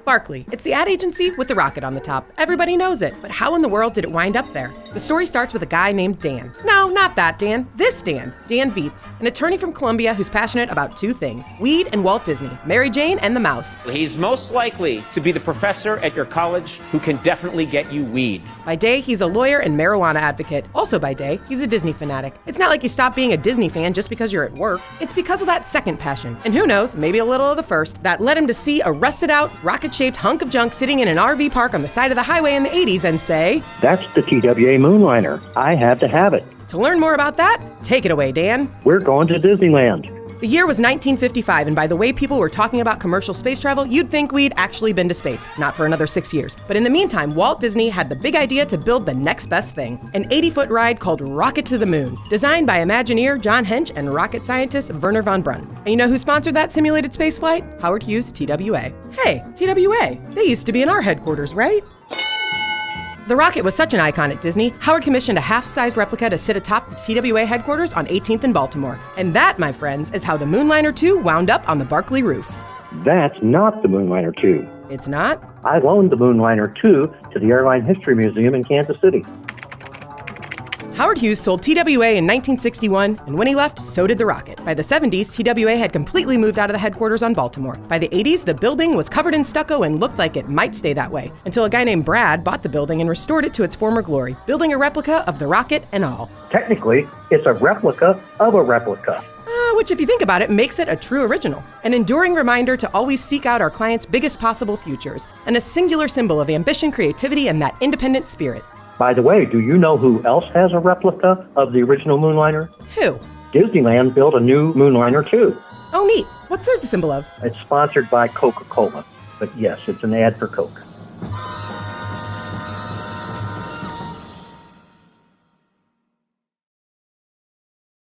Barkley. It's the ad agency with the rocket on the top. Everybody knows it, but how in the world did it wind up there? The story starts with a guy named Dan. No, not that Dan. This Dan. Dan Vietz, an attorney from Columbia who's passionate about two things: weed and Walt Disney, Mary Jane and the mouse. He's most likely to be the professor at your college who can definitely get you weed. By day, he's a lawyer and marijuana advocate. Also by day, he's a Disney fanatic. It's not like you stop being a Disney fan just because you're at work. It's because of that second passion. And who knows, maybe a little of the first, that led him to see a rusted out, rocket-shaped hunk of junk sitting in an RV park on the side of the highway in the 80s and say, "That's the TWA Moonliner. I have to have it." To learn more about that, take it away, Dan. We're going to Disneyland. The year was 1955, and by the way people were talking about commercial space travel, you'd think we'd actually been to space. Not for another 6 years. But in the meantime, Walt Disney had the big idea to build the next best thing, an 80-foot ride called Rocket to the Moon, designed by Imagineer John Hench and rocket scientist Werner von Braun. And you know who sponsored that simulated spaceflight? Howard Hughes TWA. Hey, TWA, they used to be in our headquarters, right? The rocket was such an icon at Disney, Howard commissioned a half-sized replica to sit atop the TWA headquarters on 18th and Baltimore. And that, my friends, is how the Moonliner II wound up on the Barkley roof. That's not the Moonliner II. It's not? I loaned the Moonliner II to the Airline History Museum in Kansas City. Howard Hughes sold TWA in 1961, and when he left, so did the rocket. By the 70s, TWA had completely moved out of the headquarters on Baltimore. By the 80s, the building was covered in stucco and looked like it might stay that way, until a guy named Brad bought the building and restored it to its former glory, building a replica of the rocket and all. Technically, it's a replica of a replica. Which, if you think about it, makes it a true original. An enduring reminder to always seek out our clients' biggest possible futures, and a singular symbol of ambition, creativity, and that independent spirit. By the way, do you know who else has a replica of the original Moonliner? Who? Disneyland built a new Moonliner II. Oh, neat. What's theirs a symbol of? It's sponsored by Coca-Cola. But yes, it's an ad for Coke.